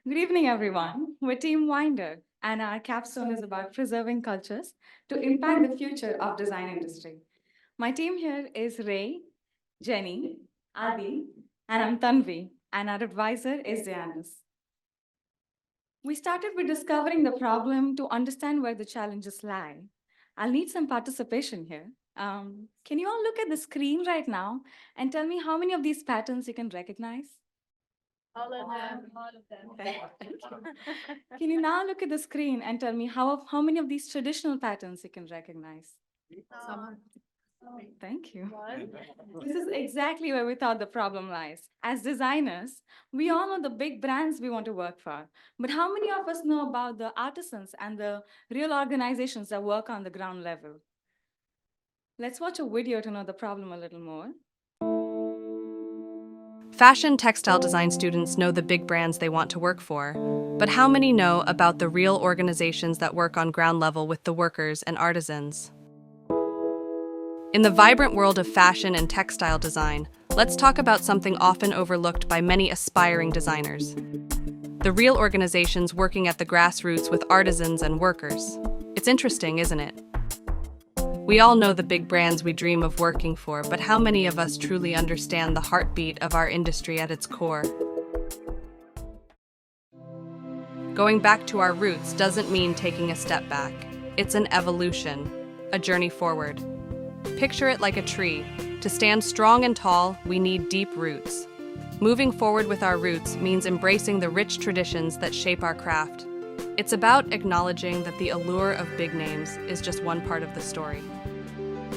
Good evening, everyone. We're Team Winder, and our capstone is about preserving cultures to impact the future of design industry. My team here is Ray, Jenny, Adi, and I'm Tanvi, and our advisor is Dyanis. We started with discovering the problem to understand where the challenges lie. I'll need some participation here. Can you all look at the screen right now and tell me how many of these patterns you can recognize? All of them. All of them. Okay. Can you now look at the screen and tell me how many of these traditional patterns you can recognize? Some. Thank you. One. This is exactly where we thought the problem lies. As designers, we all know the big brands we want to work for. But how many of us know about the artisans and the real organizations that work on the ground level? Let's watch a video to know the problem a little more. Fashion textile design students know the big brands they want to work for, but how many know about the real organizations that work on ground level with the workers and artisans? In the vibrant world of fashion and textile design, let's talk about something often overlooked by many aspiring designers: the real organizations working at the grassroots with artisans and workers. It's interesting, isn't it? We all know the big brands we dream of working for, but how many of us truly understand the heartbeat of our industry at its core? Going back to our roots doesn't mean taking a step back. It's an evolution, a journey forward. Picture it like a tree. To stand strong and tall, we need deep roots. Moving forward with our roots means embracing the rich traditions that shape our craft. It's about acknowledging that the allure of big names is just one part of the story.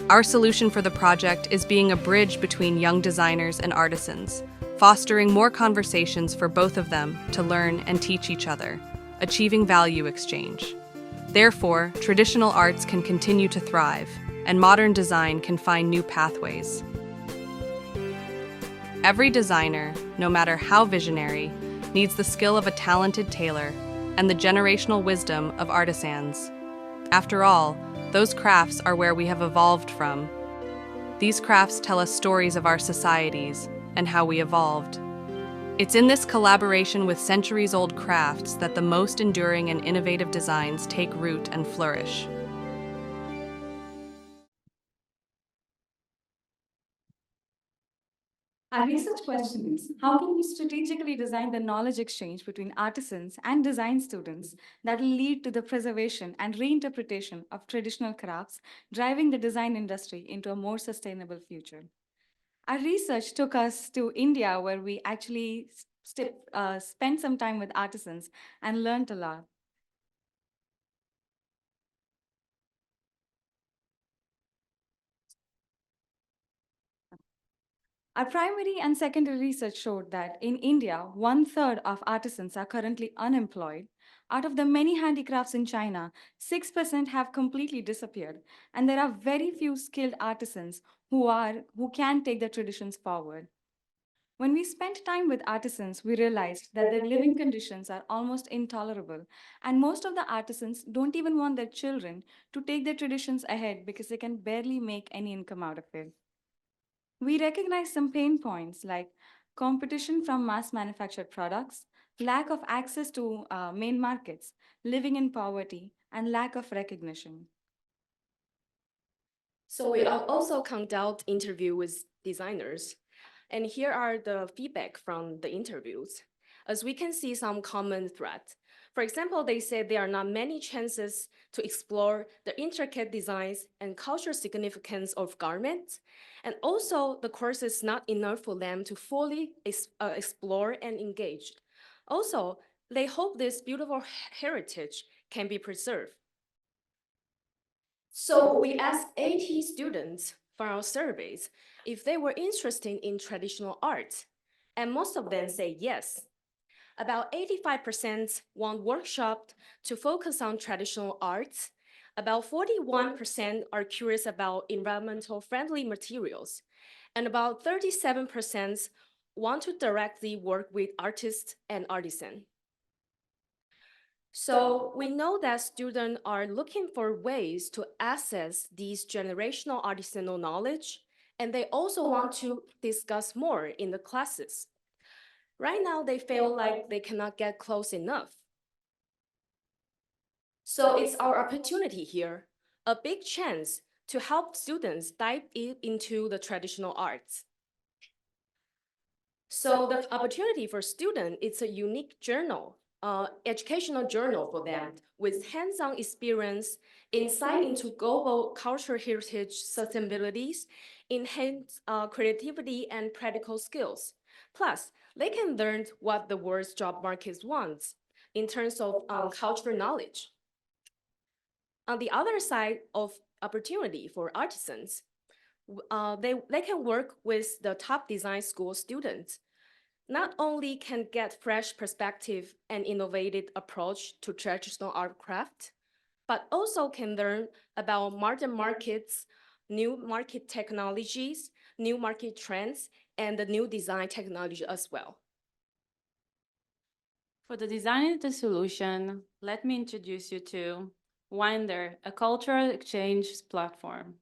Our solution for the project is being a bridge between young designers and artisans, fostering more conversations for both of them to learn and teach each other, achieving value exchange. Therefore, traditional arts can continue to thrive, and modern design can find new pathways. Every designer, no matter how visionary, needs the skill of a talented tailor and the generational wisdom of artisans. After all, those crafts are where we have evolved from. These crafts tell us stories of our societies and how we evolved. It's in this collaboration with centuries-old crafts that the most enduring and innovative designs take root and flourish. Our research question is, how can we strategically design the knowledge exchange between artisans and design students that will lead to the preservation and reinterpretation of traditional crafts, driving the design industry into a more sustainable future? Our research took us to India, where we actually spent some time with artisans and learned a lot. Our primary and secondary research showed that in India, 1/3 of artisans are currently unemployed. Out of the many handicrafts in China, 6% have completely disappeared, and there are very few skilled artisans who can take the traditions forward. When we spent time with artisans, we realized that their living conditions are almost intolerable, and most of the artisans don't even want their children to take their traditions ahead because they can barely make any income out of it. We recognize some pain points like competition from mass manufactured products, lack of access to main markets, living in poverty, and lack of recognition. So we also conduct interview with designers. And here are the feedback from the interviews. As we can see some common threads. For example, they say there are not many chances to explore the intricate designs and cultural significance of garments. And also the course is not enough for them to fully explore and engage. Also, they hope this beautiful heritage can be preserved. So we asked 80 students from our surveys if they were interested in traditional art, and most of them say yes. About 85% want workshop to focus on traditional arts. About 41% are curious about environmental friendly materials, and about 37% want to directly work with artists and artisans. So we know that students are looking for ways to access these generational artisanal knowledge, and they also want to discuss more in the classes. Right now, they feel like they cannot get close enough. So it's our opportunity here, a big chance to help students dive into the traditional arts. So the opportunity for students, it's a unique journal, educational journal for them with hands-on experience, insight into global cultural heritage sustainabilities, enhanced creativity and practical skills. Plus, they can learn what the world's job market wants in terms of cultural knowledge. On the other side of opportunity for artisans, they can work with the top design school students. Not only can get fresh perspective and innovative approach to traditional art craft, but also can learn about modern markets, new market technologies, new market trends, and the new design technology as well. For the designing the solution, let me introduce you to Winder, a cultural exchange platform.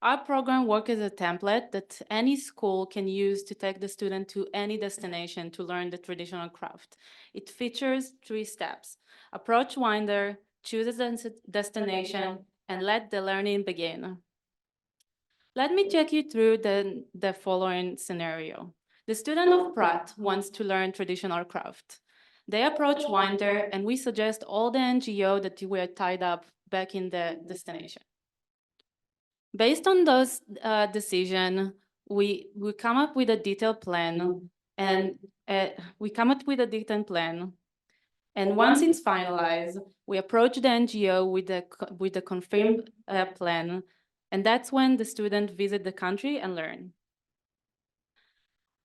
Our program works as a template that any school can use to take the student to any destination to learn the traditional craft. It features 3 steps: approach Winder, choose a destination, and let the learning begin. Let me take you through the following scenario. The student of Pratt wants to learn traditional craft. They approach Winder, and we suggest all the NGO that were tied up back in the destination. Based on those decisions, we come up with a detailed plan, and And once it's finalized, we approach the NGO with the confirmed plan, and that's when the student visit the country and learn.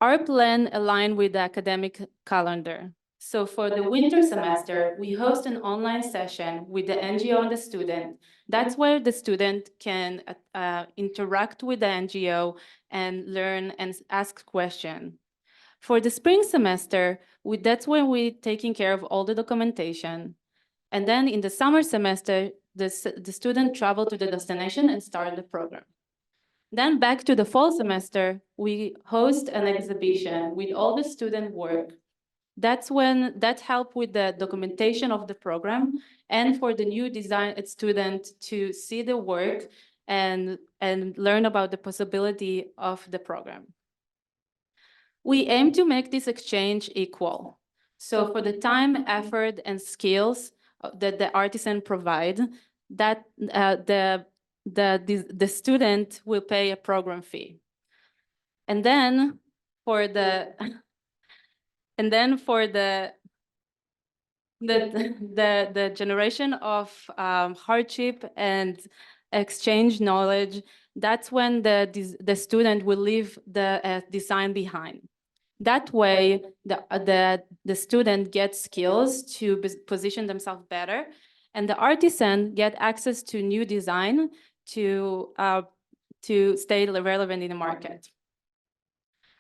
Our plan aligned with the academic calendar. So for the winter semester, we host an online session with the NGO and the student. That's where the student can interact with the NGO and learn and ask questions. For the spring semester, that's when we're taking care of all the documentation. And then in the summer semester, the student travel to the destination and start the program. Then back to the fall semester, we host an exhibition with all the student work. That help with the documentation of the program and for the new design student to see the work and learn about the possibility of the program. We aim to make this exchange equal. So for the time, effort, and skills that the artisan provide, that the student will pay a program fee. And then for the the generation of hardship and exchange knowledge, that's when the student will leave the design behind. That way, the student gets skills to position themselves better, and the artisan get access to new design to stay relevant in the market.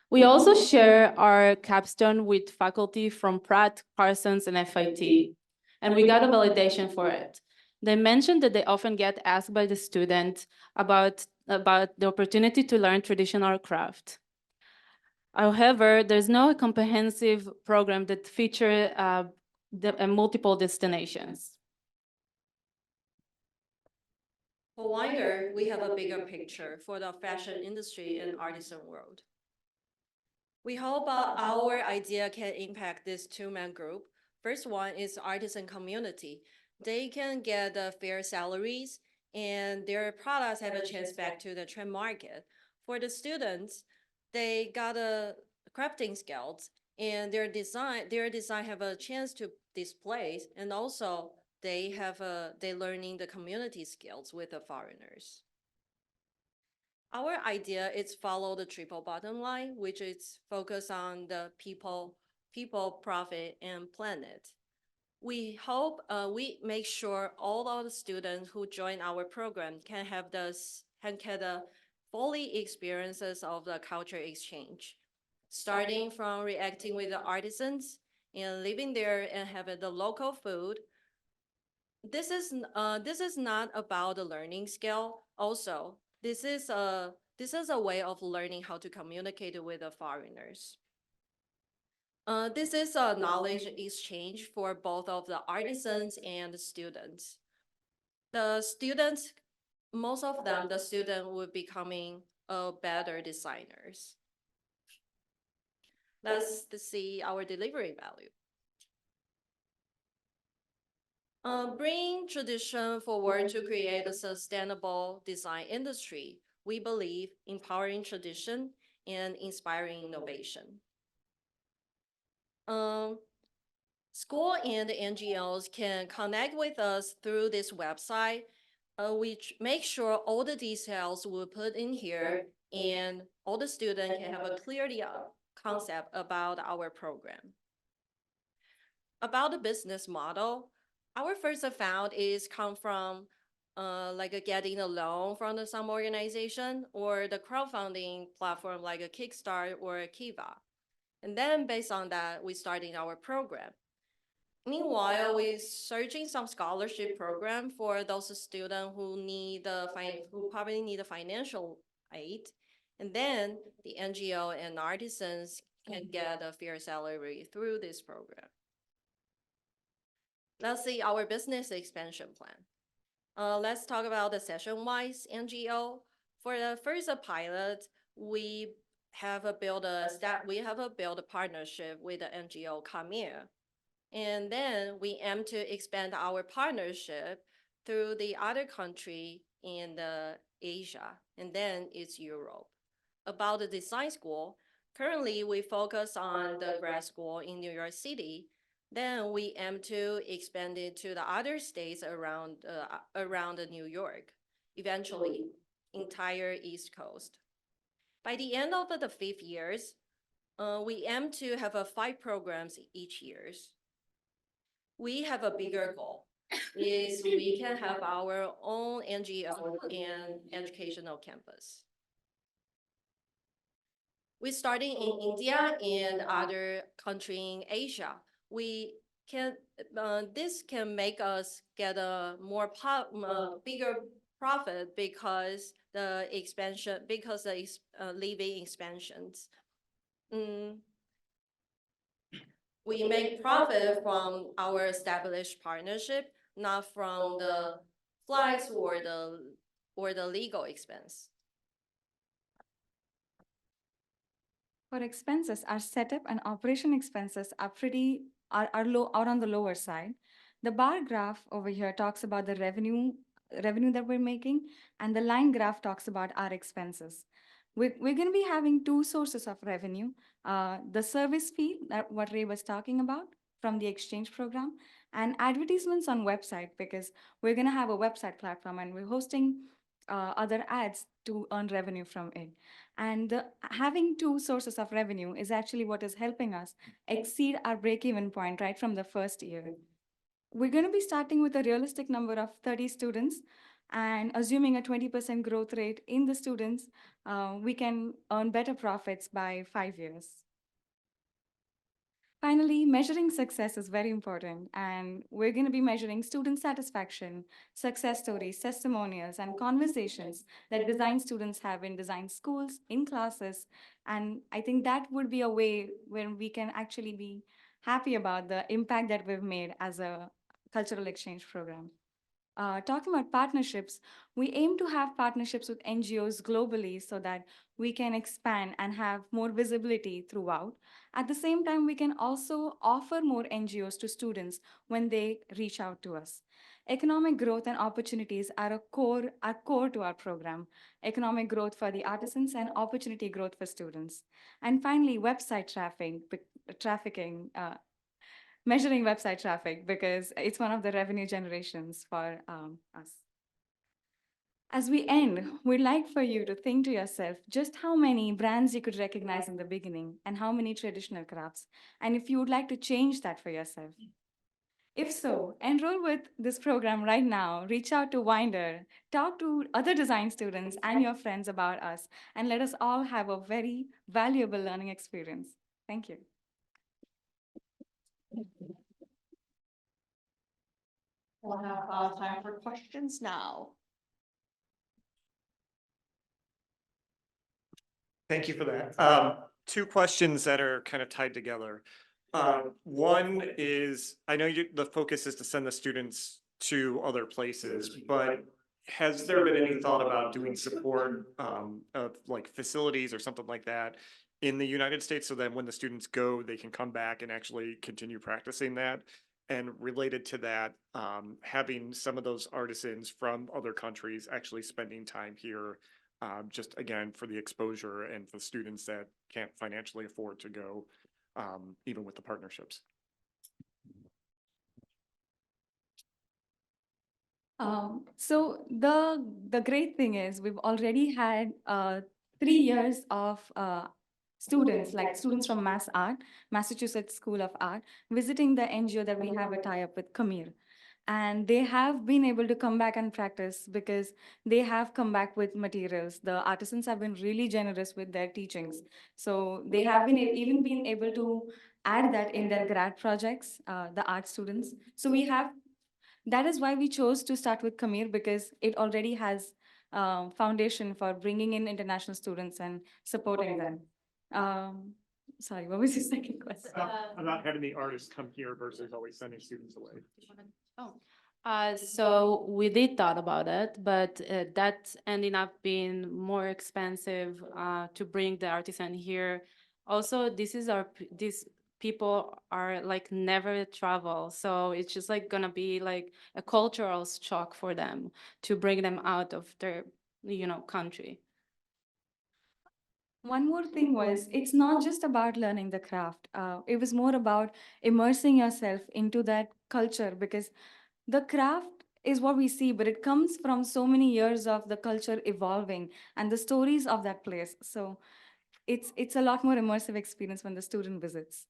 We also share our capstone with faculty from Pratt, Parsons, and FIT, and we got a validation for it. They mentioned that they often get asked by the student about the opportunity to learn traditional craft. However, there's no comprehensive program that feature multiple destinations. For Winder, we have a bigger picture for the fashion industry and artisan world. We hope our idea can impact this two-man group. First one is artisan community. They can get fair salaries and their products have a chance back to the trend market. For the students, they got a crafting skills and their design have a chance to display, and also they learning the community skills with the foreigners. Our idea is follow the triple bottom line, which is focus on the people, profit, and planet. We hope we make sure all of the students who join our program can have the fully experiences of the culture exchange, starting from reacting with the artisans and living there and having the local food. This is not about the learning skill. Also, this is a way of learning how to communicate with the foreigners. This is a knowledge exchange for both of the artisans and the students. The students, most of them, the student will becoming better designers. Let's see our delivery value. Bring tradition forward to create a sustainable design industry. We believe empowering tradition and inspiring innovation. School and NGOs can connect with us through this website. We make sure all the details will put in here and all the students can have a clear concept about our program. About the business model, our first found is come from like getting a loan from some organization or the crowdfunding platform like a Kickstarter or a Kiva. And then based on that, we starting our program. Meanwhile, we're searching some scholarship program for those students who who probably need a financial aid. And then the NGO and artisans can get a fair salary through this program. Let's see our business expansion plan. Let's talk about the session-wise NGO. For the first pilot, we have built a partnership with the NGO Camille. And then we aim to expand our partnership through the other country in the Asia, and then it's Europe. About the design school, currently we focus on the grad school in New York City. Then we aim to expand it to the other states around New York, eventually entire East Coast. By the end of the 5 years, we aim to have 5 programs each year. We have a bigger goal, is we can have our own NGO and educational campus. We're starting in India and other country in Asia. This can make us get a bigger profit because the living expansions. We make profit from our established partnership, not from the flights or the legal expense. For expenses, our setup and operation expenses are on the lower side. The bar graph over here talks about the revenue that we're making, and the line graph talks about our expenses. We're going to be having 2 sources of revenue. The service fee, that what Ray was talking about from the exchange program, and advertisements on website, because we're going to have a website platform and we're hosting other ads to earn revenue from it. And having 2 sources of revenue is actually what is helping us exceed our break-even point right from the first year. We're going to be starting with a realistic number of 30 students, and assuming a 20% growth rate in the students, we can earn better profits by 5 years. Finally, measuring success is very important, and we're going to be measuring student satisfaction, success stories, testimonials, and conversations that design students have in design schools, in classes. And I think that would be a way where we can actually be happy about the impact that we've made as a cultural exchange program. Talking about partnerships, we aim to have partnerships with NGOs globally so that we can expand and have more visibility throughout. At the same time, we can also offer more NGOs to students when they reach out to us. Economic growth and opportunities are core to our program. Economic growth for the artisans and opportunity growth for students. And finally, website trafficking. Measuring website traffic, because it's one of the revenue generations for us. As we end, we'd like for you to think to yourself just how many brands you could recognize in the beginning and how many traditional crafts, and if you would like to change that for yourself. If so, enroll with this program right now, reach out to Winder, talk to other design students and your friends about us, and let us all have a very valuable learning experience. Thank you. We'll have time for questions now. Thank you for that. 2 questions that are kind of tied together. One is, I know the focus is to send the students to other places, but has there been any thought about doing support of like facilities or something like that in the United States so that when the students go, they can come back and actually continue practicing that? And related to that, having some of those artisans from other countries actually spending time here, just again, for the exposure and for students that can't financially afford to go, even with the partnerships. So the great thing is we've already had 3 years of students, like students from Mass Art, Massachusetts School of Art, visiting the NGO that we have a tie-up with, Kamir. And they have been able to come back and practice because they have come back with materials. The artisans have been really generous with their teachings. So they have been even been able to add that in their grad projects, the art students. So we have, that is why we chose to start with Kamir, because it already has foundation for bringing in international students and supporting them. Sorry, what was your second question? About having the artists come here versus always sending students away. So we did thought about it, but that ending up being more expensive to bring the artisan here. Also, these people are like never travel, so it's just like gonna be like a cultural shock for them to bring them out of their country. One more thing was, it's not just about learning the craft. It was more about immersing yourself into that culture, because the craft is what we see, but it comes from so many years of the culture evolving and the stories of that place. So it's a lot more immersive experience when the student visits.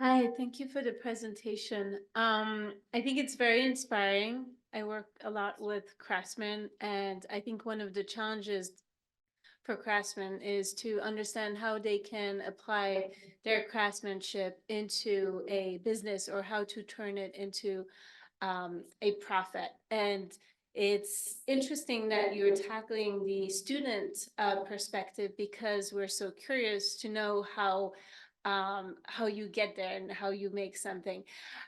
Hi, thank you for the presentation. I think it's very inspiring. I work a lot with craftsmen, and I think one of the challenges for craftsmen is to understand how they can apply their craftsmanship into a business or how to turn it into a profit. And it's interesting that you're tackling the student perspective, because we're so curious to know how you get there and how you make something.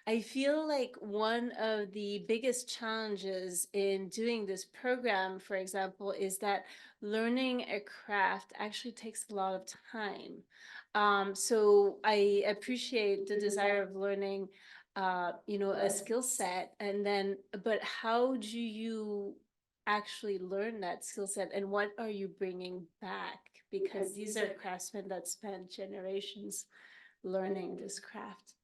I feel like one of the biggest challenges in doing this program, for example, is that learning a craft actually takes a lot of time. So I appreciate the desire of learning a skill set, and then, but how do you actually learn that skill set, and what are you bringing back? Because these are craftsmen that spent generations learning this craft.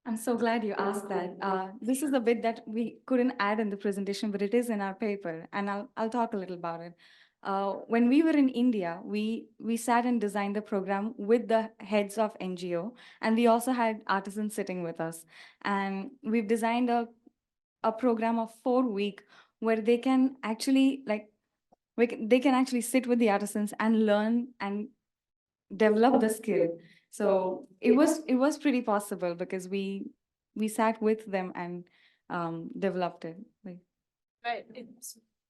I'm so glad you asked that. This is a bit that we couldn't add in the presentation, but it is in our paper, and I'll talk a little about it. When we were in India, we sat and designed the program with the heads of NGO, and we also had artisans sitting with us. And we've designed a program of 4 week where they can actually they can actually sit with the artisans and learn and develop the skill. So it was pretty possible because we sat with them and developed it. Right.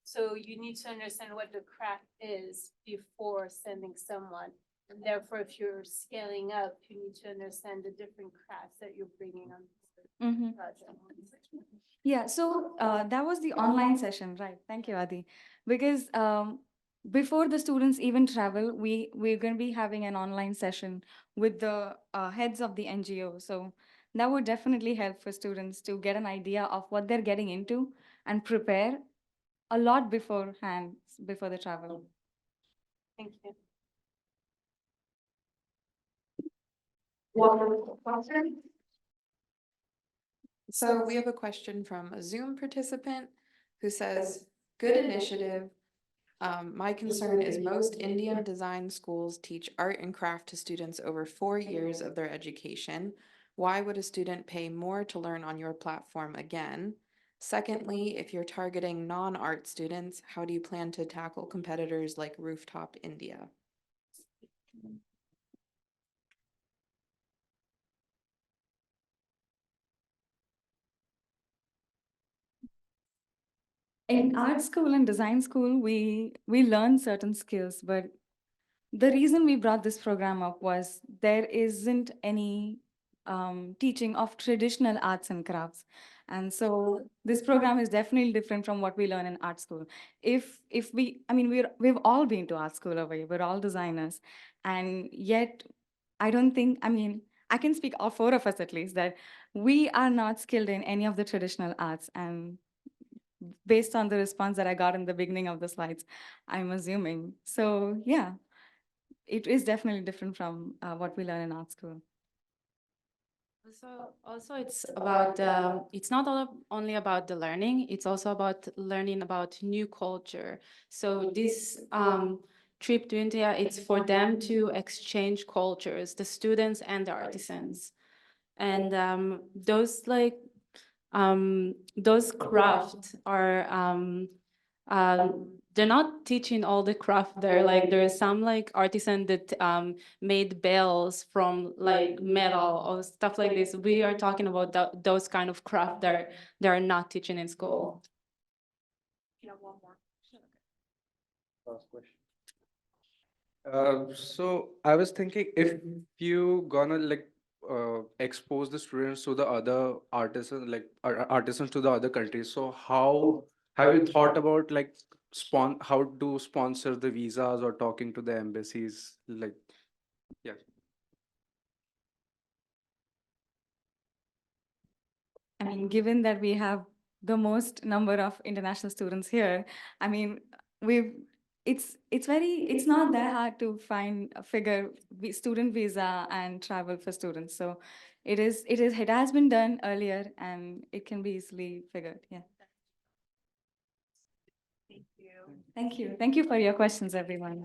So you need to understand what the craft is before sending someone. And therefore, if you're scaling up, you need to understand the different crafts that you're bringing on the project. Yeah, so that was the online session, right? Thank you, Adi. Because before the students even travel, we're going to be having an online session with the heads of the NGO. So that would definitely help for students to get an idea of what they're getting into and prepare a lot beforehand, before the travel. Thank you. So we have a question from a Zoom participant who says, good initiative. My concern is most Indian design schools teach art and craft to students over 4 years of their education. Why would a student pay more to learn on your platform again? Secondly, if you're targeting non-art students, how do you plan to tackle competitors like Rooftop India? In art school and design school, we learn certain skills, but the reason we brought this program up was there isn't any teaching of traditional arts and crafts. And so this program is definitely different from what we learn in art school. If we, I mean, we've all been to art school over here. We're all designers, and yet I don't think, I mean, I can speak all four of us at least that we are not skilled in any of the traditional arts. And based on the response that I got in the beginning of the slides, I'm assuming. So yeah, it is definitely different from what we learn in art school. Also, it's about it's not only about the learning; it's also about learning about new culture. So this trip to India, it's for them to exchange cultures, the students and the artisans, and those crafts are they're not teaching all the craft there. Like there's some like artisan that made bells from like metal or stuff like this. We are talking about those kind of craft that they're not teaching in school. One more. Last question. So I was thinking if you gonna like expose the students to the other artisans, like artisans to the other countries, so how have you thought about like how to sponsor the visas or talking to the embassies? Like, yeah. I mean, given that we have the most number of international students here, I mean, we've it's not that hard to find a figure student visa and travel for students. So it has been done earlier and it can be easily figured. Yeah. Thank you. Thank you. Thank you for your questions, everyone.